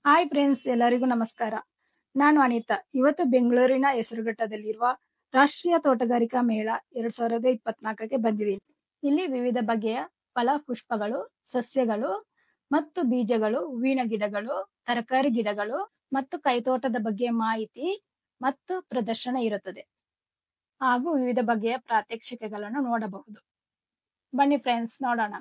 Hi friends, ಎಲ್ಲರಿಗೂ ನಮಸ್ಕಾರ. ನಾನು ಅನಿತಾ. ಇವತ್ತು ಬೆಂಗಳೂರಿನ ಹೆಸರುಘಟ್ಟದಲ್ಲಿರುವ ರಾಷ್ಟ್ರೀಯ ತೋಟಗಾರಿಕಾ ಮೇಳ 2024ಕ್ಕೆ ಬಂದಿದ್ದೀನಿ. ಇಲ್ಲಿ ವಿವಿಧ ಬಗೆಯ ಫಲ ಪುಷ್ಪಗಳು, ಸಸ್ಯಗಳು ಮತ್ತು ಬೀಜಗಳು, ಹೂವಿನ ಗಿಡಗಳು, ತರಕಾರಿ ಗಿಡಗಳು ಮತ್ತು ಕೈತೋಟದ ಬಗ್ಗೆ ಮಾಹಿತಿ ಮತ್ತು ಪ್ರದರ್ಶನ ಇರುತ್ತದೆ. ಹಾಗೂ ವಿವಿಧ ಬಗೆಯ ಪ್ರಾತ್ಯಕ್ಷಿಕೆಗಳನ್ನು ನೋಡಬಹುದು. ಬನ್ನಿ ಫ್ರೆಂಡ್ಸ್, ನೋಡೋಣ.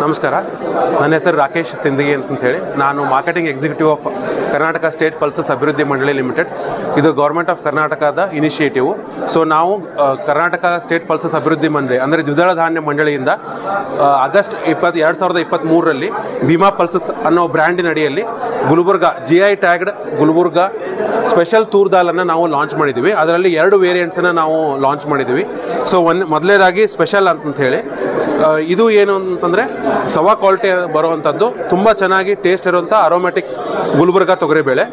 ನಮಸ್ಕಾರ, ನನ್ನ ಹೆಸರು ರಾಕೇಶ್ ಸಿಂದಗಿ ಅಂತ ಹೇಳಿ. ನಾನು marketing executive of Karnataka state pulses ಅಭಿವೃದ್ಧಿ ಮಂಡಳಿ ಲಿಮಿಟೆಡ್. ಇದು ಗೌರ್ಮೆಂಟ್ ಆಫ್ ಕರ್ನಾಟಕದ ಇನಿಷಿಯೇಟಿವ್. ಸೊ ನಾವು ಕರ್ನಾಟಕ ಸ್ಟೇಟ್ ಪಲ್ಸಸ್ ಅಭಿವೃದ್ಧಿ ಮಂಡಳಿ ಅಂದರೆ ದ್ವಿದಳ ಧಾನ್ಯ ಮಂಡಳಿಯಿಂದ ಆಗಸ್ಟ್ 2023ರಲ್ಲಿ ಭೀಮಾ ಪಲ್ಸಸ್ ಅನ್ನೋ ಬ್ರ್ಯಾಂಡಿನ ಅಡಿಯಲ್ಲಿ Gulbarga GI tagged Gulbarga special toor ದಾಲನ್ನು ನಾವು ಲಾಂಚ್ ಮಾಡಿದ್ದೀವಿ. ಅದರಲ್ಲಿ 2 ವೇರಿಯಂಟ್ಸನ್ನ ನಾವು ಲಾಂಚ್ ಮಾಡಿದ್ದೀವಿ. ಸೊ ಮೊದಲನೇದಾಗಿ ಸ್ಪೆಷಲ್ ಅಂತ ಹೇಳಿ, ಇದು ಏನು ಅಂತಂದರೆ ಸವಾ ಕ್ವಾಲಿಟಿ ಬರುವಂಥದ್ದು, ತುಂಬ ಚೆನ್ನಾಗಿ ಟೇಸ್ಟ್ ಇರುವಂಥ ಅರೋಮ್ಯಾಟಿಕ್ ಗುಲ್ಬರ್ಗ ತೊಗರಿಬೇಳೆ.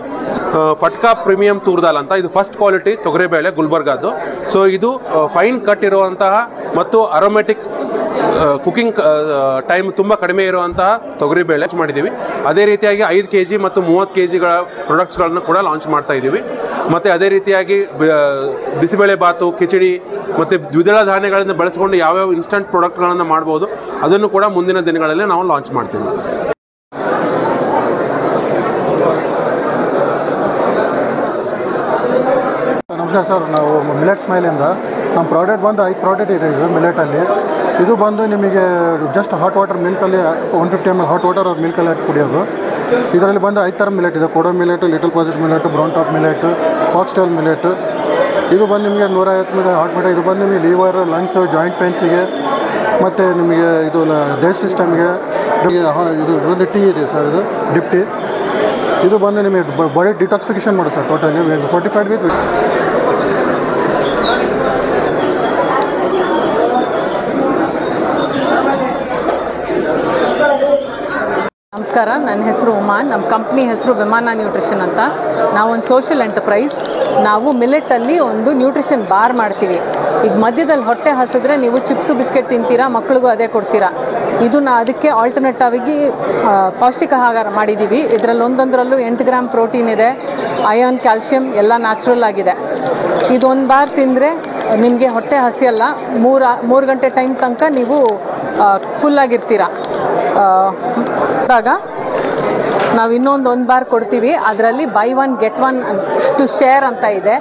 ಫಟ್ಕಾ ಪ್ರೀಮಿಯಂ ತೂರ್ ದಾಲ್ ಅಂತ, ಇದು ಫಸ್ಟ್ ಕ್ವಾಲಿಟಿ ತೊಗರಿಬೇಳೆ ಗುಲ್ಬರ್ಗದ್ದು. ಸೊ ಇದು ಫೈನ್ ಕಟ್ ಇರುವಂತಹ ಮತ್ತು ಅರೋಮ್ಯಾಟಿಕ್ ಕುಕಿಂಗ್ ಟೈಮ್ ತುಂಬ ಕಡಿಮೆ ಇರುವಂತಹ ತೊಗರಿಬೇಳೆ ಮಾಡಿದ್ದೀವಿ. ಅದೇ ರೀತಿಯಾಗಿ 5 kg ಮತ್ತು 30 kgಗಳ ಪ್ರಾಡಕ್ಟ್ಸ್ಗಳನ್ನು ಕೂಡ ಲಾಂಚ್ ಮಾಡ್ತಾ ಇದ್ದೀವಿ. ಮತ್ತು ಅದೇ ರೀತಿಯಾಗಿ ಬಿಸಿಬೇಳೆ ಬಾತು, ಕಿಚಡಿ ಮತ್ತು ದ್ವಿದಳ ಧಾನ್ಯಗಳಿಂದ ಬಳಸಿಕೊಂಡು ಯಾವ್ಯಾವ ಇನ್ಸ್ಟಂಟ್ ಪ್ರಾಡಕ್ಟ್ಗಳನ್ನು ಮಾಡ್ಬೋದು ಅದನ್ನು ಕೂಡ ಮುಂದಿನ ದಿನಗಳಲ್ಲಿ ನಾವು ಲಾಂಚ್ ಮಾಡ್ತೀವಿ. ನಮಸ್ಕಾರ ಸರ್, ನಾವು ಮಿಲೆಟ್ ಸ್ಮೈಲಿಂದ ನಮ್ಮ ಪ್ರಾಡಕ್ಟ್ ಬಂದು 5 ಪ್ರಾಡಕ್ಟ್ ಇದೆ ಇದು ಮಿಲೆಟಲ್ಲಿ. ಇದು ಬಂದು ನಿಮಗೆ ಜಸ್ಟ್ ಹಾಟ್ ವಾಟರ್ ಮಿಲ್ಕಲ್ಲಿ 150 ml ಹಾಟ್ ವಾಟರ್ ಮಿಲ್ಕಲ್ಲಿ ಹಾಕಿ ಕುಡಿಯೋದು. ಇದರಲ್ಲಿ ಬಂದು 5 ಥರ ಮಿಲೆಟ್ ಇದೆ: ಕೊಡೋ ಮಿಲೆಟ್, ಲಿಟಲ್ ಪಾಸಿಟ್ millet, brown top millet, foxtail millet. ಇದು ಬಂದು ನಿಮಗೆ 150 ml ಹಾಟ್ ವಾಟರ್. ಇದು ಬಂದು ನಿಮಗೆ ಲಿವರ್, ಲಂಗ್ಸ್, ಜಾಯಿಂಟ್ ಪೇನ್ಸಿಗೆ ಮತ್ತು ನಿಮಗೆ ಇದು ಡೈಜೆಸ್ಟ್ ಸಿಸ್ಟಮ್ಗೆ. ಇದು ಒಂದು ಟೀ ಇದೆ ಸರ್, ಇದು ಡಿಪ್ ಟೀ. ಇದು ಬಂದು ನಿಮಗೆ ಬಾಡಿ ಡಿಟಾಕ್ಸಿಫಿಕೇಷನ್ ಮಾಡೋದು ಸರ್. ಟೋಟಲಿ 45 ವಿತ್ ನಮಸ್ಕಾರ, ನನ್ನ ಹೆಸರು ಉಮಾನ್. ನಮ್ಮ ಕಂಪ್ನಿ ಹೆಸರು ವಿಮಾನ ನ್ಯೂಟ್ರಿಷನ್ ಅಂತ. ನಾವೊಂದು ಸೋಷಿಯಲ್ ಎಂಟರ್ಪ್ರೈಸ್. ನಾವು ಮಿಲೆಟಲ್ಲಿ ಒಂದು ನ್ಯೂಟ್ರಿಷನ್ ಬಾರ್ ಮಾಡ್ತೀವಿ. ಈಗ ಮಧ್ಯದಲ್ಲಿ ಹೊಟ್ಟೆ ಹಸಿದ್ರೆ ನೀವು ಚಿಪ್ಸು ಬಿಸ್ಕೆಟ್ ತಿಂತೀರಾ, ಮಕ್ಳಿಗೂ ಅದೇ ಕೊಡ್ತೀರಾ. ಇದು ಅದಕ್ಕೆ ಆಲ್ಟರ್ನೇಟ್ ಆಗಿ ಪೌಷ್ಟಿಕ ಆಹಾರ ಮಾಡಿದ್ದೀವಿ. ಇದರಲ್ಲಿ ಒಂದೊಂದರಲ್ಲೂ 8 ಗ್ರಾಮ್ ಪ್ರೋಟೀನ್ ಇದೆ, ಅಯಾನ್, ಕ್ಯಾಲ್ಶಿಯಂ ಎಲ್ಲ ನ್ಯಾಚುರಲ್ ಆಗಿದೆ. ಇದೊಂದು ಬಾರ್ ತಿಂದರೆ ನಿಮಗೆ ಹೊಟ್ಟೆ ಹಸಿಯಲ್ಲ. 3 ಗಂಟೆ ಟೈಮ್ ತನಕ ನೀವು ಫುಲ್ಲಾಗಿರ್ತೀರ. ನಾವು ಇನ್ನೊಂದು ಬಾರ್ ಕೊಡ್ತೀವಿ. ಅದರಲ್ಲಿ ಬೈ 1 get 1 ಟು ಶೇರ್ ಅಂತ ಇದೆ.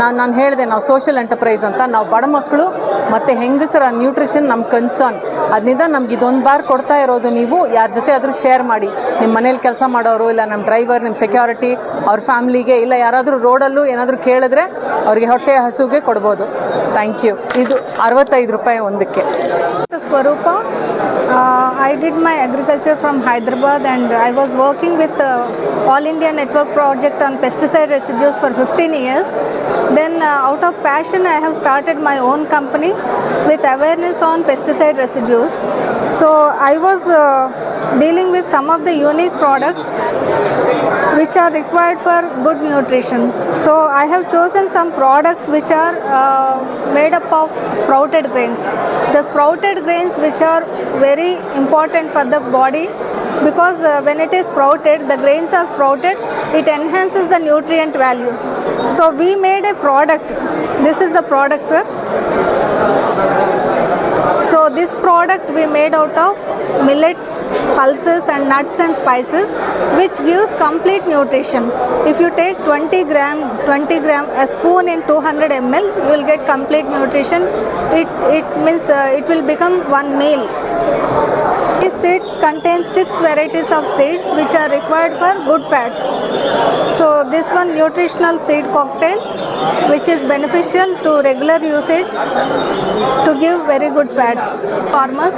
ನಾನು ಹೇಳಿದೆ ನಾವು ಸೋಷಿಯಲ್ ಎಂಟರ್ಪ್ರೈಸ್ ಅಂತ. ನಾವು ಬಡ ಮಕ್ಕಳು ಮತ್ತು ಹೆಂಗಸರ ನ್ಯೂಟ್ರಿಷನ್ ನಮ್ಮ ಕನ್ಸರ್ನ್. ಅದರಿಂದ ನಮ್ಗೆ ಇದೊಂದು ಬಾರ್ ಕೊಡ್ತಾ ಇರೋದು. ನೀವು ಯಾರ ಜೊತೆ ಆದರೂ ಶೇರ್ ಮಾಡಿ. ನಿಮ್ಮ ಮನೇಲಿ ಕೆಲಸ ಮಾಡೋರು, ಇಲ್ಲ ನಮ್ಮ ಡ್ರೈವರ್, ನಿಮ್ಮ ಸೆಕ್ಯೂರಿಟಿ, ಅವ್ರ ಫ್ಯಾಮ್ಲಿಗೆ, ಇಲ್ಲ ಯಾರಾದರೂ ರೋಡಲ್ಲೂ ಏನಾದರೂ ಕೇಳಿದ್ರೆ ಅವ್ರಿಗೆ ಹೊಟ್ಟೆ ಹಸುಗೆ ಕೊಡ್ಬೋದು. Thank you. ಇದು 65 ರೂಪಾಯಿ ಒಂದಕ್ಕೆ. Swarupa. I did my agriculture from Hyderabad and I was working with All India Network Project on pesticide residues for 15 years. Then out of passion I have started my own company with awareness on pesticide residues. So I was dealing with some of the unique products which are required for good nutrition. So I have chosen some products which are made up of sprouted grains. The sprouted grains which are very important for the body, because when it is sprouted, the grains are sprouted, it enhances the nutrient value. So we made a product. This is the product, sir. So this product we made out of millets, pulses and nuts and spices, which gives complete nutrition. If you take 20 gram, a spoon in 200 ml, you will get complete nutrition. It means it will become one meal. These seeds contain 6 varieties of seeds which are required for good fats. So this one nutritional seed cocktail which is beneficial to regular usage to give very good fats. Farmers.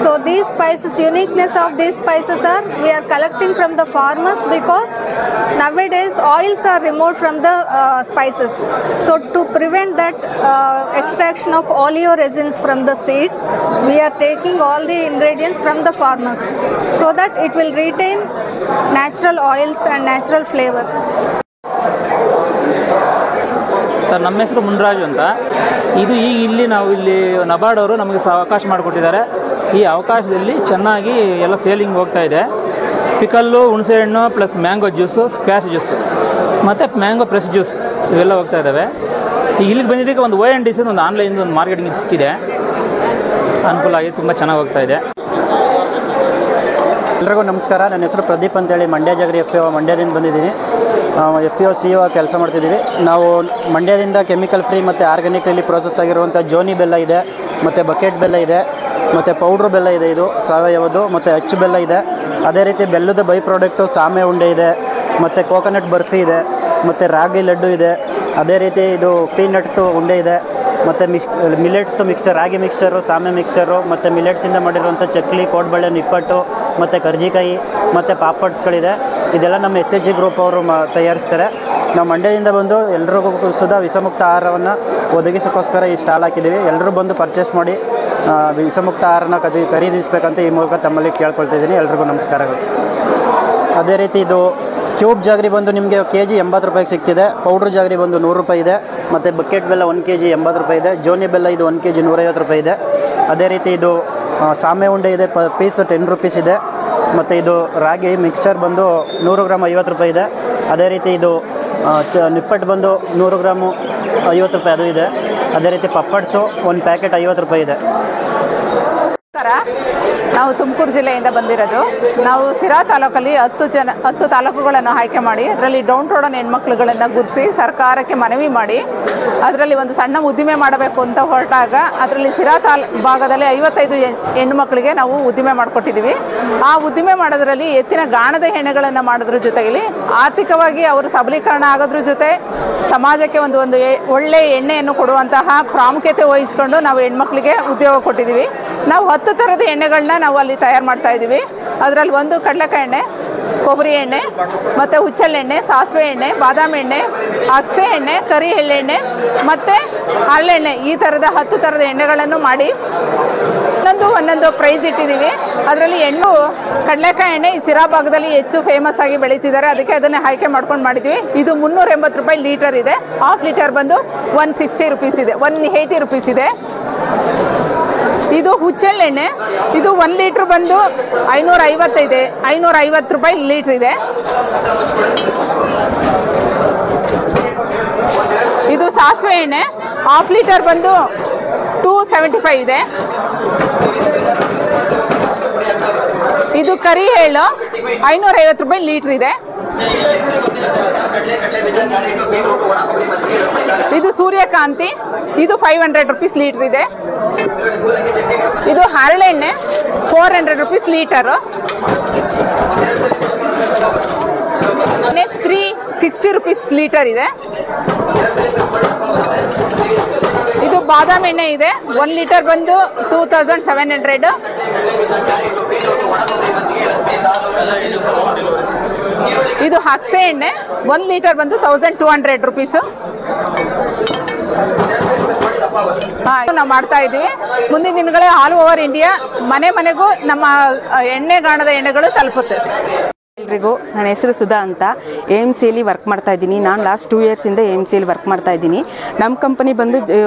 So these spices, uniqueness of these spices are we are collecting from the farmers because nowadays oils are removed from the spices. So to prevent that extraction of oleoresins from the seeds, we are taking all the ingredients from the farmers so that it will retain natural oils and natural flavor. Sir, ನಮ್ಮ ಹೆಸರು ಮುನ್ರಾಜು ಅಂತ. ಇದು ಇಲ್ಲಿ ನಾವು ಇಲ್ಲಿ ನಬಾರ್ಡ್ ಅವರು ನಮಗೆ ಅವಕಾಶ ಮಾಡಿಕೊಟ್ಟಿದ್ದಾರೆ. ಈ ಅವಕಾಶದಲ್ಲಿ ಚೆನ್ನಾಗಿ ಎಲ್ಲ ಸೇಲಿಂಗ್ ಹೋಗ್ತಾ ಇದೆ. ಪಿಕಲ್ಲು, ಹುಣಸೆಹಣ್ಣು plus mango juice, squash juice ಮತ್ತು ಮ್ಯಾಂಗೋ ಫ್ರೆಶ್ ಜ್ಯೂಸ್ ಇವೆಲ್ಲ ಹೋಗ್ತಾ ಇದ್ದಾವೆ. ಈಗ ಇಲ್ಲಿಗೆ ಬಂದಿದ್ದಕ್ಕೆ ಒಂದು ONDC ಒಂದು ಆನ್ಲೈನ್ ಒಂದು ಮಾರ್ಕೆಟಿಂಗ್ ಸಿಕ್ಕಿದೆ, ಅನುಕೂಲ ಆಗಿ ತುಂಬ ಚೆನ್ನಾಗಿ ಹೋಗ್ತಾ ಇದೆ. ಎಲ್ರಿಗೂ ನಮಸ್ಕಾರ. ನನ್ನ ಹೆಸರು ಪ್ರದೀಪ್ ಅಂತೇಳಿ ಮಂಡ್ಯ ಜಾಗರಿ FAO ಮಂಡ್ಯದಿಂದ ಬಂದಿದ್ದೀನಿ. FAO CEO ಕೆಲಸ ಮಾಡ್ತಿದ್ದೀವಿ. ನಾವು ಮಂಡ್ಯದಿಂದ ಕೆಮಿಕಲ್ ಫ್ರೀ ಮತ್ತು ಆರ್ಗ್ಯಾನಿಕಲಿ ಪ್ರೋಸೆಸ್ ಆಗಿರುವಂಥ ಜೋನಿ ಬೆಲ್ಲ ಇದೆ, ಮತ್ತು ಬಕೆಟ್ ಬೆಲ್ಲ ಇದೆ, ಮತ್ತು ಪೌಡ್ರ್ ಬೆಲ್ಲ ಇದೆ, ಇದು ಸಾವಯವದು, ಮತ್ತು ಅಚ್ಚು ಬೆಲ್ಲ ಇದೆ. ಅದೇ ರೀತಿ ಬೆಲ್ಲದ ಬೈ ಪ್ರಾಡಕ್ಟು ಸಾಮೆ ಉಂಡೆ ಇದೆ, ಮತ್ತು ಕೋಕೋನಟ್ ಬರ್ಫಿ ಇದೆ, ಮತ್ತು ರಾಗಿ ಲಡ್ಡು ಇದೆ. ಅದೇ ರೀತಿ ಇದು ಪೀನಟ್ದು ಉಂಡೆ ಇದೆ, ಮತ್ತು ಮಿಲೆಟ್ಸ್ದು ಮಿಕ್ಸ್ಚರ್, ರಾಗಿ ಮಿಕ್ಸ್ಚರು, ಸಾಮೆ ಮಿಕ್ಸ್ಚರು, ಮತ್ತು ಮಿಲೆಟ್ಸಿಂದ ಮಾಡಿರುವಂಥ ಚಕ್ಲಿ, ಕೋಡ್ಬಳೆ, ನಿಪ್ಪಟ್ಟು, ಮತ್ತು ಕರ್ಜಿಕಾಯಿ, ಮತ್ತು ಪಾಪಡ್ಸ್ಗಳಿದೆ. ಇದೆಲ್ಲ ನಮ್ಮ SHG ಗ್ರೂಪ್ ಅವರು ತಯಾರಿಸ್ತಾರೆ. ನಾವು ಮಂಡ್ಯದಿಂದ ಬಂದು ಎಲ್ರಿಗೂ ಸುಧಾ ವಿಷಮುಕ್ತ ಆಹಾರವನ್ನು ಒದಗಿಸೋಕ್ಕೋಸ್ಕರ ಈ ಸ್ಟಾಲ್ ಹಾಕಿದ್ದೀವಿ. ಎಲ್ಲರೂ ಬಂದು ಪರ್ಚೇಸ್ ಮಾಡಿ ವಿಷಮುಕ್ತ ಆಹಾರನ ಖರೀದಿಸಬೇಕಂತ ಈ ಮೂಲಕ ತಮ್ಮಲ್ಲಿ ಕೇಳ್ಕೊಳ್ತಿದ್ದೀನಿ. ಎಲ್ರಿಗೂ ನಮಸ್ಕಾರಗಳು. ಅದೇ ರೀತಿ ಇದು ಕ್ಯೂಬ್ ಜಾಗರಿ ಬಂದು ನಿಮಗೆ kg 80 ರೂಪಾಯಿಗೆ ಸಿಗ್ತಿದೆ. ಪೌಡ್ರ್ ಜಾಗರಿ ಬಂದು 100 ರೂಪಾಯಿ ಇದೆ, ಮತ್ತು ಬಕೆಟ್ ಬೆಲ್ಲ 1 kg 80 ರೂಪಾಯಿ ಇದೆ. ಜೋನಿ ಬೆಲ್ಲ ಇದು 1 kg 150 ರೂಪಾಯಿ ಇದೆ. ಅದೇ ರೀತಿ ಇದು ಸಾಮೆ ಉಂಡೆ ಇದೆ, ಪೀಸು 10 ರೂಪೀಸ್ ಇದೆ. ಮತ್ತು ಇದು ರಾಗಿ ಮಿಕ್ಸರ್ ಬಂದು 100 ಗ್ರಾಮ್ 50 ರೂಪಾಯಿ ಇದೆ. ಅದೇ ರೀತಿ ಇದು ನಿಪ್ಪಟ್ಟು ಬಂದು 100 ಗ್ರಾಮು 50 ರೂಪಾಯಿ ಅದು ಇದೆ. ಅದೇ ರೀತಿ ಪಪ್ಪಡ್ಸು 1 ಪ್ಯಾಕೆಟ್ 50 ರೂಪಾಯಿ ಇದೆ. ನಾವು ತುಮಕೂರು ಜಿಲ್ಲೆಯಿಂದ ಬಂದಿರೋದು. ನಾವು ಸಿರಾ ತಾಲೂಕಲ್ಲಿ 10 ತಾಲೂಕುಗಳನ್ನು ಆಯ್ಕೆ ಮಾಡಿ ಅದರಲ್ಲಿ ಡೌನ್ ಟೌನ್ ಹೆಣ್ಮಕ್ಳುಗಳನ್ನು ಗುರುತಿಸಿ ಸರ್ಕಾರಕ್ಕೆ ಮನವಿ ಮಾಡಿ ಅದರಲ್ಲಿ ಒಂದು ಸಣ್ಣ ಉದ್ದಿಮೆ ಮಾಡಬೇಕು ಅಂತ ಹೊರಟಾಗ ಅದರಲ್ಲಿ ಸಿರಾ ಭಾಗದಲ್ಲಿ 55 ಹೆಣ್ಣುಮಕ್ಕಳಿಗೆ ನಾವು ಉದ್ದಿಮೆ ಮಾಡಿಕೊಟ್ಟಿದ್ದೀವಿ. ಆ ಉದ್ದಿಮೆ ಮಾಡೋದ್ರಲ್ಲಿ ಎತ್ತಿನ ಗಾಣದ ಎಣ್ಣೆಗಳನ್ನು ಮಾಡೋದ್ರ ಜೊತೆಯಲ್ಲಿ ಆರ್ಥಿಕವಾಗಿ ಅವರು ಸಬಲೀಕರಣ ಆಗೋದ್ರ ಜೊತೆ ಸಮಾಜಕ್ಕೆ ಒಂದು ಒಳ್ಳೆ ಎಣ್ಣೆಯನ್ನು ಕೊಡುವಂತಹ ಪ್ರಾಮುಖ್ಯತೆ ವಹಿಸ್ಕೊಂಡು ನಾವು ಹೆಣ್ಮಕ್ಳಿಗೆ ಉದ್ಯೋಗ ಕೊಟ್ಟಿದ್ದೀವಿ. ನಾವು 10 ಥರದ ಎಣ್ಣೆಗಳನ್ನ ನಾವು ಅಲ್ಲಿ ತಯಾರು ಮಾಡ್ತಾ ಇದ್ದೀವಿ. ಅದರಲ್ಲಿ ಒಂದು ಕಡಲೆಕಾಯಿ ಎಣ್ಣೆ, ಕೊಬ್ಬರಿ ಎಣ್ಣೆ, ಮತ್ತು ಹುಚ್ಚೆಳ್ಳೆಣ್ಣೆ, ಸಾಸಿವೆ ಎಣ್ಣೆ, ಬಾದಾಮಿ ಎಣ್ಣೆ, ಅಗಸೆ ಎಣ್ಣೆ, ಕರಿ ಎಳ್ಳೆಣ್ಣೆ ಮತ್ತು ಹರಳೆಣ್ಣೆ, ಈ ಥರದ 10 ಥರದ ಎಣ್ಣೆಗಳನ್ನು ಮಾಡಿ ಒಂದೊಂದು ಪ್ರೈಸ್ ಇಟ್ಟಿದ್ದೀವಿ. ಅದರಲ್ಲಿ ಕಡಲೆಕಾಯಿ ಎಣ್ಣೆ ಈ ಸಿರಾ ಭಾಗದಲ್ಲಿ ಹೆಚ್ಚು ಫೇಮಸ್ ಆಗಿ ಬೆಳೀತಿದ್ದಾರೆ, ಅದಕ್ಕೆ ಅದನ್ನೇ ಆಯ್ಕೆ ಮಾಡ್ಕೊಂಡು ಮಾಡಿದ್ವಿ. ಇದು 380 ರೂಪಾಯಿ ಲೀಟರ್ ಇದೆ. ಹಾಫ್ ಲೀಟರ್ ಬಂದು 160 ರೂಪೀಸ್ ಇದೆ, 180 ರೂಪೀಸ್ ಇದೆ. ಇದು ಹುಚ್ಚೆಳ್ಳೆಣ್ಣೆ, ಇದು 1 ಲೀಟ್ರ್ ಬಂದು 550 ಇದೆ, 550 ರೂಪಾಯಿ ಲೀಟ್ರ್ ಇದೆ. ಇದು ಸಾಸಿವೆ ಎಣ್ಣೆ, ಹಾಫ್ ಲೀಟರ್ ಬಂದು 275 ಇದೆ. ಇದು ಕರಿ ಎಳ್ಳು 550 ರೂಪಾಯಿ ಲೀಟ್ರ್ ಇದೆ. ಇದು ಸೂರ್ಯಕಾಂತಿ, ಇದು 500 ರೂಪೀಸ್ ಲೀಟರ್ ಇದೆ. ಇದು ಹರಳೆಣ್ಣೆ 400 ರೂಪೀಸ್ ಲೀಟರು. 360 ರೂಪೀಸ್ ಲೀಟರ್ ಇದೆ. ಇದು ಬಾದಾಮಿ ಎಣ್ಣೆ ಇದೆ, 1 ಲೀಟರ್ ಬಂದು 2700. ಇದು ಅಗಸೆ ಎಣ್ಣೆ 1 ಲೀಟರ್ ಬಂದು 1200 ರೂಪೀಸ್. ನಾವು ಮಾಡ್ತಾ ಇದ್ದೀವಿ. ಮುಂದಿನ ದಿನಗಳೇ ಆಲ್ ಓವರ್ ಇಂಡಿಯಾ ಮನೆ ಮನೆಗೂ ನಮ್ಮ ಎಣ್ಣೆಗಾಣದ ಎಣ್ಣೆಗಳು ತಲುಪುತ್ತೆ. ಎಲ್ರಿಗೂ ನನ್ನ ಹೆಸರು ಸುಧಾ ಅಂತ. AMCಯಲ್ಲಿ ವರ್ಕ್ ಮಾಡ್ತಾ ಇದ್ದೀನಿ. ನಾನು ಲಾಸ್ಟ್ 2 ಇಯರ್ಸಿಂದ AMCಯಲ್ಲಿ ವರ್ಕ್ ಮಾಡ್ತಾ ಇದ್ದೀನಿ. ನಮ್ಮ ಕಂಪನಿ ಬಂದು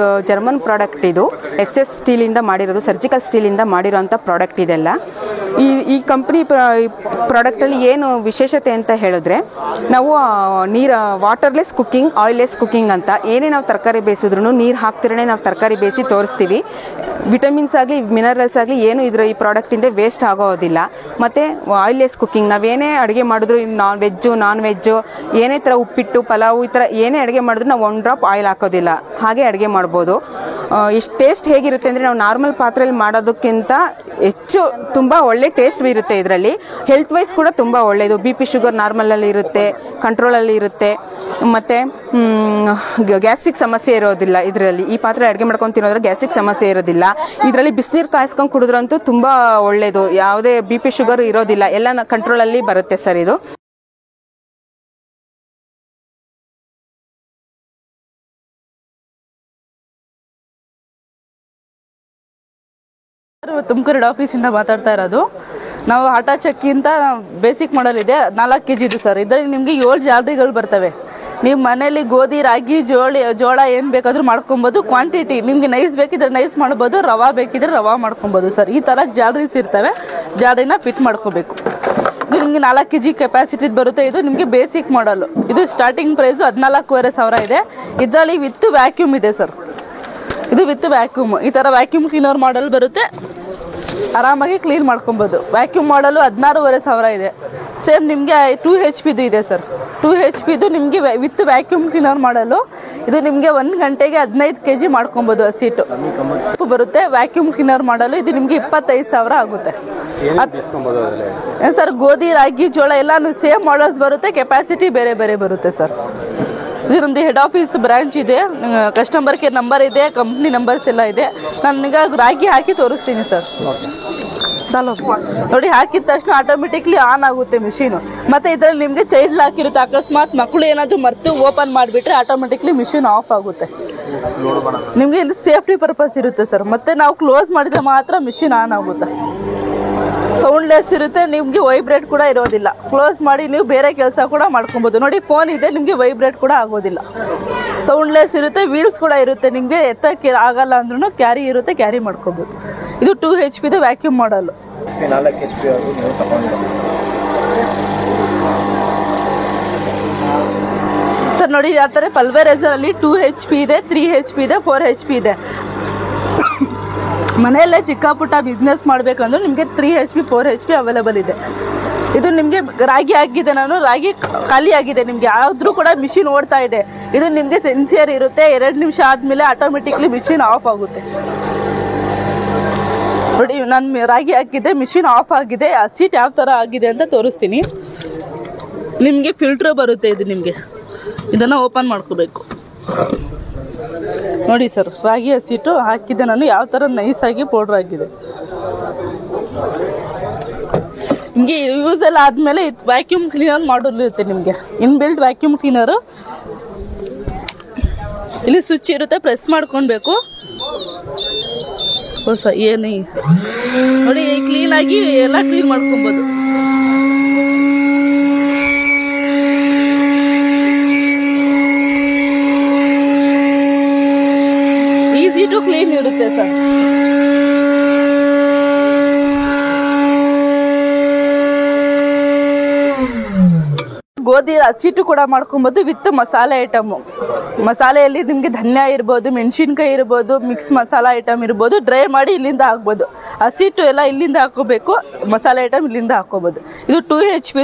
ಜರ್ಮನ್ ಪ್ರಾಡಕ್ಟ್, ಇದು SS ಸ್ಟೀಲಿಂದ ಮಾಡಿರೋದು, ಸರ್ಜಿಕಲ್ ಸ್ಟೀಲಿಂದ ಮಾಡಿರೋಂಥ ಪ್ರಾಡಕ್ಟ್ ಇದೆಲ್ಲ. ಈ ಕಂಪ್ನಿ ಪ್ರಾಡಕ್ಟಲ್ಲಿ ಏನು ವಿಶೇಷತೆ ಅಂತ ಹೇಳಿದ್ರೆ, ನಾವು ವಾಟರ್ಲೆಸ್ ಕುಕ್ಕಿಂಗ್, ಆಯಿಲ್ಲೆಸ್ ಕುಕ್ಕಿಂಗ್ ಅಂತ ಏನೇ ನಾವು ತರಕಾರಿ ಬೇಯಿಸಿದ್ರು ನೀರು ಹಾಕ್ತಿರೇ ನಾವು ತರಕಾರಿ ಬೇಯಿಸಿ ತೋರಿಸ್ತೀವಿ. ವಿಟಮಿನ್ಸ್ ಆಗಲಿ ಮಿನರಲ್ಸ್ ಆಗಲಿ ಏನು ಈ ಪ್ರಾಡಕ್ಟಿಂದ ವೇಸ್ಟ್ ಆಗೋದಿಲ್ಲ. ಮತ್ತು ಆಯಿಲ್ಲೆಸ್ ಕುಕ್ಕಿಂಗ್, ನಾವೇನೇ ಅಡುಗೆ ಮಾಡಿದ್ರು ನಾನ್ ವೆಜ್ಜು ಏನೇ ಥರ ಉಪ್ಪಿಟ್ಟು ಪಲಾವು ಈ ಥರ ಏನೇ ಅಡುಗೆ ಮಾಡಿದ್ರು ನಾವು 1 ಡ್ರಾಪ್ ಆಯಿಲ್ ಹಾಕೋದಿಲ್ಲ, ಹಾಗೆ ಅಡುಗೆ ಮಾಡ್ಬೋದು. ಇಷ್ಟು ಟೇಸ್ಟ್ ಹೇಗಿರುತ್ತೆ ಅಂದರೆ ನಾವು ನಾರ್ಮಲ್ ಪಾತ್ರೆಯಲ್ಲಿ ಮಾಡೋದಕ್ಕಿಂತ ಹೆಚ್ಚು ತುಂಬ ಒಳ್ಳೆ ಟೇಸ್ಟ್ ಇರುತ್ತೆ. ಇದರಲ್ಲಿ ಹೆಲ್ತ್ ವೈಸ್ ಕೂಡ ತುಂಬ ಒಳ್ಳೆಯದು. BP ಶುಗರ್ ನಾರ್ಮಲಲ್ಲಿ ಇರುತ್ತೆ, ಕಂಟ್ರೋಲಲ್ಲಿ ಇರುತ್ತೆ, ಮತ್ತು ಗ್ಯಾಸ್ಟ್ರಿಕ್ ಸಮಸ್ಯೆ ಇರೋದಿಲ್ಲ ಇದರಲ್ಲಿ. ಈ ಪಾತ್ರೆ ಅಡುಗೆ ಮಾಡ್ಕೊಂಡು ತಿನ್ನೋದ್ರೆ ಗ್ಯಾಸ್ಟ್ರಿಕ್ ಸಮಸ್ಯೆ ಇರೋದಿಲ್ಲ. ಇದರಲ್ಲಿ ಬಿಸಿನೀರು ಕಾಯಿಸ್ಕೊಂಡು ಕುಡಿದ್ರಂತೂ ತುಂಬ ಒಳ್ಳೆಯದು, ಯಾವುದೇ BP ಶುಗರ್ ಇರೋದಿಲ್ಲ, ಎಲ್ಲ ಕಂಟ್ರೋಲಲ್ಲಿ ಬರುತ್ತೆ ಸರ್ ಇದು. ತುಮಕೂರು ಹೆಡ್ ಆಫೀಸಿಂದ ಮಾತಾಡ್ತಾ ಇರೋದು. ನಾವು ಆಟಾ ಚಕ್ಕಿಂತ ಬೇಸಿಕ್ ಮಾಡಲ್ ಇದೆ, 4 kg ಇದು ಸರ್. ಇದರಲ್ಲಿ ನಿಮಗೆ 7 ಜಾಲರಿಗಳು ಬರ್ತವೆ. ನೀವು ಮನೇಲಿ ಗೋಧಿ, ರಾಗಿ, ಜೋಳ ಏನು ಬೇಕಾದರೂ ಮಾಡ್ಕೊಬೋದು. ಕ್ವಾಂಟಿಟಿ ನಿಮಗೆ ನೈಸ್ ಬೇಕಿದ್ರೆ ನೈಸ್ ಮಾಡ್ಬೋದು, ರವಾ ಬೇಕಿದ್ರೆ ರವಾ ಮಾಡ್ಕೊಬೋದು ಸರ್. ಈ ಥರ ಜಾಲರೀಸ್ ಇರ್ತವೆ, ಜಾಲರಿನ ಫಿಟ್ ಮಾಡ್ಕೋಬೇಕು. ಇದು ನಿಮಗೆ 4 kg ಕೆಪಾಸಿಟಿ ಬರುತ್ತೆ. ಇದು ನಿಮಗೆ ಬೇಸಿಕ್ ಮಾಡಲು. ಇದು ಸ್ಟಾರ್ಟಿಂಗ್ ಪ್ರೈಸು 14,500 ಇದೆ. ಇದರಲ್ಲಿ ವಿತ್ ವ್ಯಾಕ್ಯೂಮ್ ಇದೆ ಸರ್. ಇದು ವಿತ್ ವ್ಯಾಕ್ಯೂಮ್. ಈ ಥರ ವ್ಯಾಕ್ಯೂಮ್ ಕ್ಲೀನರ್ ಮಾಡಲ್ ಬರುತ್ತೆ, ಆರಾಮಾಗಿ ಕ್ಲೀನ್ ಮಾಡ್ಕೊಬೋದು. ವ್ಯಾಕ್ಯೂಮ್ ಮಾಡಲು 16,500 ಇದೆ. ಸೇಮ್ ನಿಮಗೆ 2 HP ಇದೆ ಸರ್. 2 HP ನಿಮಗೆ ವಿತ್ ವ್ಯಾಕ್ಯೂಮ್ ಕ್ಲೀನರ್ ಮಾಡಲು. ಇದು ನಿಮಗೆ 1 ಗಂಟೆಗೆ 15 kg ಮಾಡ್ಕೊಬೋದು. ಹಸಿಟ್ಟು ಬರುತ್ತೆ ವ್ಯಾಕ್ಯೂಮ್ ಕ್ಲೀನರ್ ಮಾಡಲು. ಇದು ನಿಮಗೆ 25,000 ಆಗುತ್ತೆ ಸರ್. ಗೋಧಿ, ರಾಗಿ, ಜೋಳ ಎಲ್ಲ ಸೇಮ್ ಮಾಡಲ್ಸ್ ಬರುತ್ತೆ, ಕೆಪಾಸಿಟಿ ಬೇರೆ ಬೇರೆ ಬರುತ್ತೆ ಸರ್. ಇದೊಂದು ಹೆಡ್ ಆಫೀಸ್ ಬ್ರಾಂಚ್ ಇದೆ, ಕಸ್ಟಮರ್ ಕೇರ್ ನಂಬರ್ ಇದೆ, ಕಂಪ್ನಿ ನಂಬರ್ಸ್ ಎಲ್ಲ ಇದೆ. ನಾನೀಗ ರಾಗಿ ಹಾಕಿ ತೋರಿಸ್ತೀನಿ ಸರ್. ನೋಡಿ, ಹಾಕಿದ ತಕ್ಷಣ ಆಟೋಮೆಟಿಕ್ಲಿ ಆನ್ ಆಗುತ್ತೆ ಮಿಷಿನ್. ಮತ್ತೆ ಇದರಲ್ಲಿ ನಿಮಗೆ ಚೈಲ್ಡ್ ಲಾಕ್ ಇರುತ್ತೆ. ಅಕಸ್ಮಾತ್ ಮಕ್ಕಳು ಏನಾದರೂ ಮರ್ತು ಓಪನ್ ಮಾಡಿಬಿಟ್ರೆ ಆಟೋಮೆಟಿಕ್ಲಿ ಮಿಷಿನ್ ಆಫ್ ಆಗುತ್ತೆ. ನಿಮಗೆ ಇಲ್ಲಿ ಸೇಫ್ಟಿ ಪರ್ಪಸ್ ಇರುತ್ತೆ ಸರ್. ಮತ್ತೆ ನಾವು ಕ್ಲೋಸ್ ಮಾಡಿದ್ರೆ ಮಾತ್ರ ಮಿಷಿನ್ ಆನ್ ಆಗುತ್ತೆ. ಸೌಂಡ್ಲೆಸ್ ಇರುತ್ತೆ, ನಿಮಗೆ ವೈಬ್ರೇಟ್ ಕೂಡ ಇರೋದಿಲ್ಲ. ಕ್ಲೋಸ್ ಮಾಡಿ ನೀವು ಬೇರೆ ಕೆಲಸ ಕೂಡ ಮಾಡ್ಕೊಬೋದು. ನೋಡಿ, ಫೋನ್ ಇದೆ, ನಿಮಗೆ ವೈಬ್ರೇಟ್ ಕೂಡ ಆಗೋದಿಲ್ಲ. ಸೌಂಡ್ಲೆಸ್ ಇರುತ್ತೆ, ವೀಲ್ಸ್ ಕೂಡ ಇರುತ್ತೆ. ನಿಮಗೆ ಎತ್ತಕ್ಕೆ ಆಗಲ್ಲ ಅಂದ್ರೂ ಕ್ಯಾರಿ ಇರುತ್ತೆ, ಕ್ಯಾರಿ ಮಾಡ್ಕೋಬೋದು. ಇದು 2 HP ವ್ಯಾಕ್ಯೂಮ್ ಮಾಡಲು. ಸರ್ ನೋಡಿ, ಆ ಥರ ಪಲ್ವರೈಸರ್ ಅಲ್ಲಿ 2 HP ಇದೆ, 3 HP ಇದೆ, 4 HP ಇದೆ. ಮನೆಯಲ್ಲೇ ಚಿಕ್ಕ ಪುಟ್ಟ ಬಿಸ್ನೆಸ್ ಮಾಡಬೇಕಂದ್ರೆ ನಿಮಗೆ 3 HP 4 HP ಅವೈಲೇಬಲ್ ಇದೆ. ಇದು ನಿಮಗೆ ರಾಗಿ ಆಗಿದೆ, ನಾನು ರಾಗಿ ಖಾಲಿ ಆಗಿದೆ, ನಿಮಗೆ ಆದ್ರೂ ಕೂಡ ಮಿಷಿನ್ ಓಡ್ತಾ ಇದೆ. ಇದು ನಿಮಗೆ ಸೆನ್ಸಿಯರ್ ಇರುತ್ತೆ. 2 ನಿಮಿಷ ಆದ್ಮೇಲೆ ಆಟೋಮೆಟಿಕ್ಲಿ ಮಿಷಿನ್ ಆಫ್ ಆಗುತ್ತೆ. ನೋಡಿ, ನಾನು ರಾಗಿ ಹಾಕಿದ್ದೆ, ಮಿಷಿನ್ ಆಫ್ ಆಗಿದೆ. ಆ ಸೀಟ್ ಯಾವ ಥರ ಆಗಿದೆ ಅಂತ ತೋರಿಸ್ತೀನಿ. ನಿಮಗೆ ಫಿಲ್ಟರ್ ಬರುತ್ತೆ. ಇದು ನಿಮಗೆ ಇದನ್ನು ಓಪನ್ ಮಾಡ್ಕೋಬೇಕು. ನೋಡಿ ಸರ್, ರಾಗಿ ಹಸಿಟ್ಟು ಹಾಕಿದ್ದೆ ನಾನು, ಯಾವ ಥರ ನೈಸಾಗಿ ಪೌಡ್ರ್ ಆಗಿದೆ. ನಿಮಗೆ ಯೂಸ್ ಎಲ್ಲ ಆದಮೇಲೆ ವ್ಯಾಕ್ಯೂಮ್ ಕ್ಲೀನರ್ ಮಾಡಲ್ ಇರುತ್ತೆ. ನಿಮಗೆ ಇನ್ಬಿಲ್ಟ್ ವ್ಯಾಕ್ಯೂಮ್ ಕ್ಲೀನರು. ಇಲ್ಲಿ ಸ್ವಿಚ್ ಇರುತ್ತೆ, ಪ್ರೆಸ್ ಮಾಡ್ಕೊಳ್ಬೇಕು. ಹೊಸ ಏನು ನೋಡಿ, ಕ್ಲೀನಾಗಿ ಎಲ್ಲ ಕ್ಲೀನ್ ಮಾಡ್ಕೊಬೋದು. ಈಸಿ ಟು ಕ್ಲೀನ್ ಇರುತ್ತೆ ಸರ್. ಗೋಧಿ ಹಸಿಟ್ಟು ಕೂಡ ಮಾಡ್ಕೊಬೋದು ವಿತ್ ಮಸಾಲೆ ಐಟಮು. ಮಸಾಲೆಯಲ್ಲಿ ನಿಮಗೆ ಧನ್ಯ ಇರ್ಬೋದು, ಮೆಣಸಿನ್ಕಾಯಿ ಇರ್ಬೋದು, ಮಿಕ್ಸ್ ಮಸಾಲ ಐಟಮ್ ಇರ್ಬೋದು. ಡ್ರೈ ಮಾಡಿ ಇಲ್ಲಿಂದ ಹಾಕ್ಬೋದು. ಹಸಿಟ್ಟು ಎಲ್ಲ ಇಲ್ಲಿಂದ ಹಾಕೋಬೇಕು, ಮಸಾಲೆ ಐಟಮ್ ಇಲ್ಲಿಂದ ಹಾಕೋಬೋದು. ಇದು 2 HP.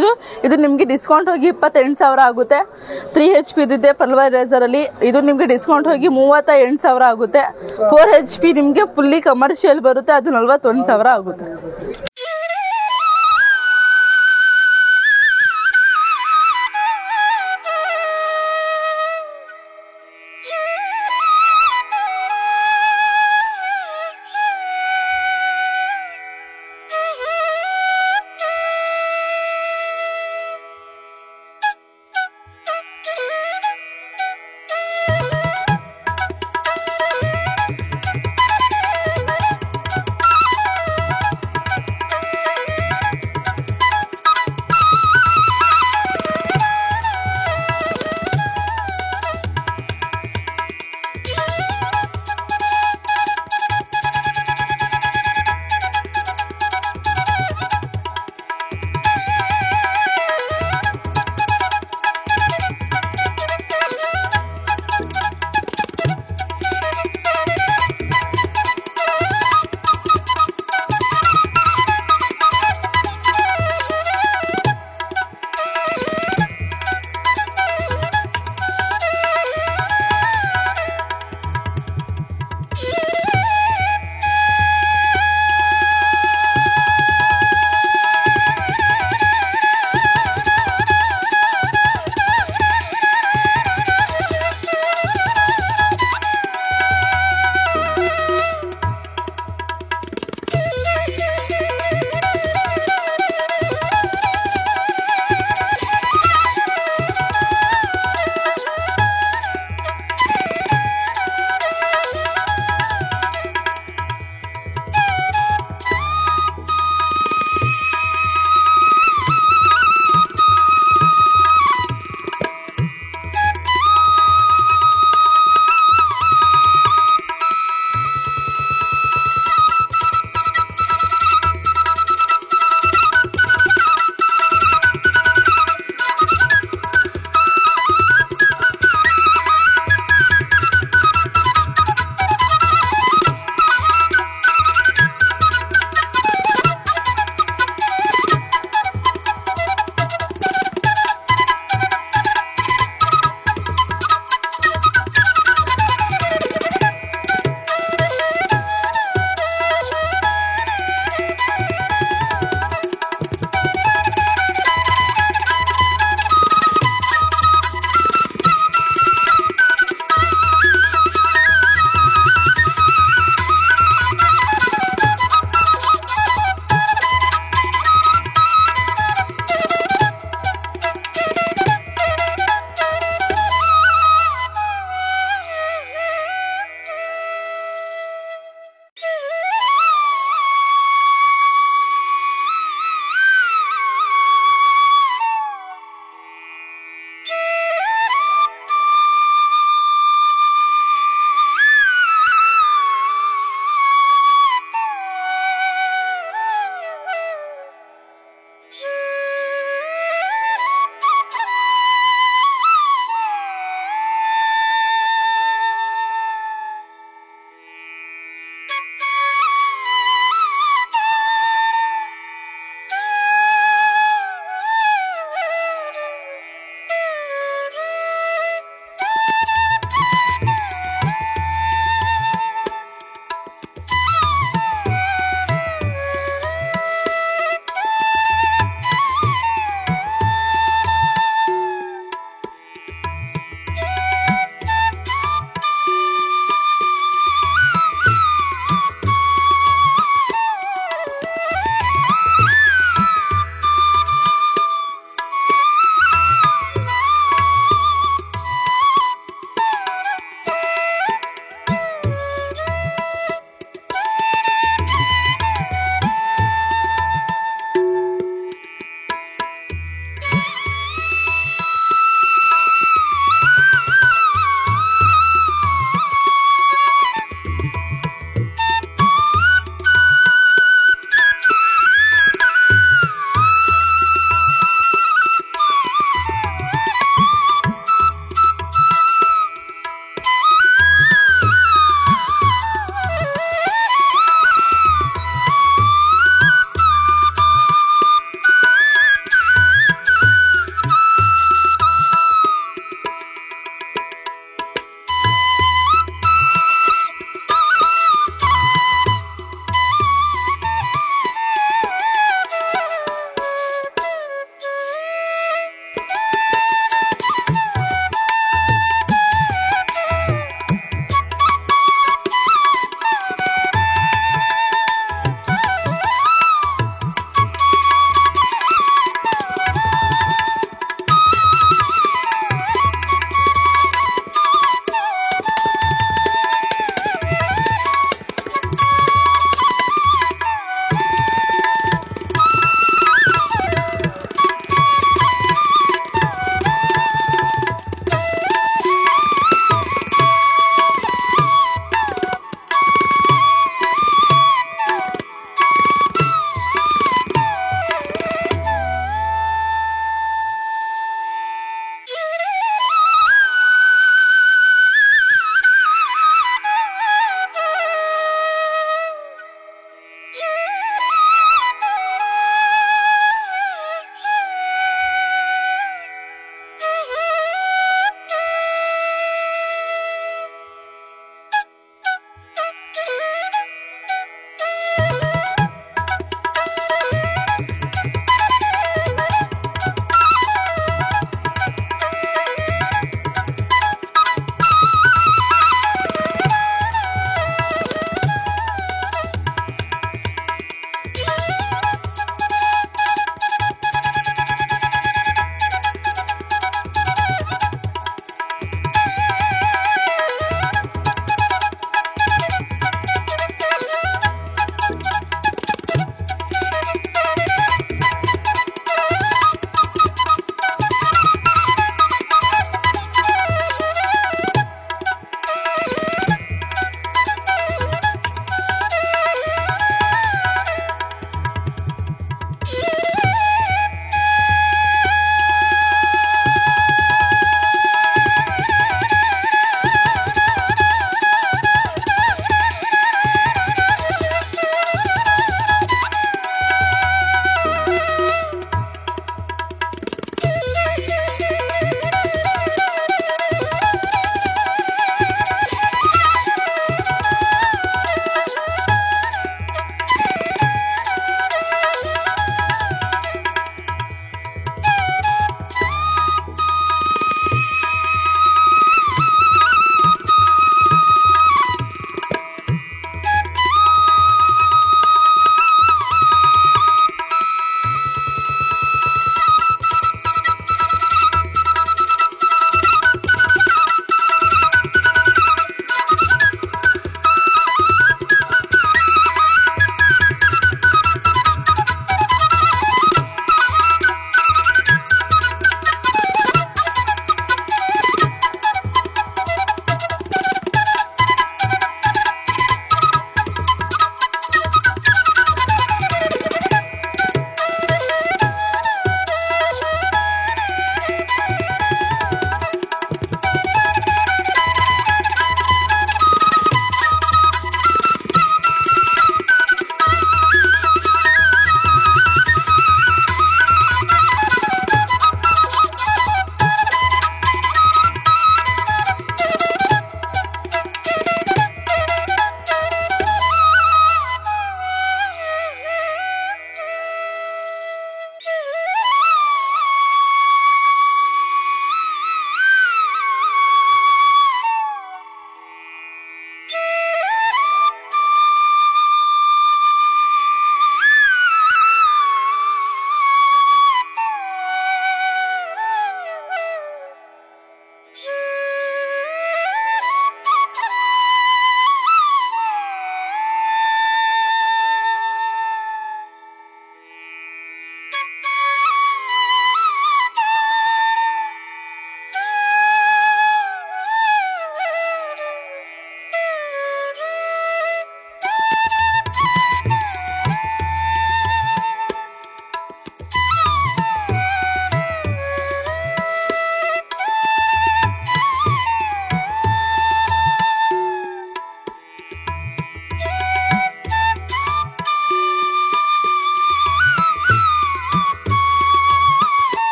ಇದು ನಿಮಗೆ ಡಿಸ್ಕೌಂಟ್ ಹೋಗಿ 28,000 ಆಗುತ್ತೆ. 3 HP ಇದೆ ಪಲ್ವರೈಸರಲ್ಲಿ. ಇದು ನಿಮಗೆ ಡಿಸ್ಕೌಂಟ್ ಹೋಗಿ 38,000 ಆಗುತ್ತೆ. 4 HP ನಿಮಗೆ ಫುಲ್ಲಿ ಕಮರ್ಷಿಯಲ್ ಬರುತ್ತೆ, ಅದು 41,000 ಆಗುತ್ತೆ.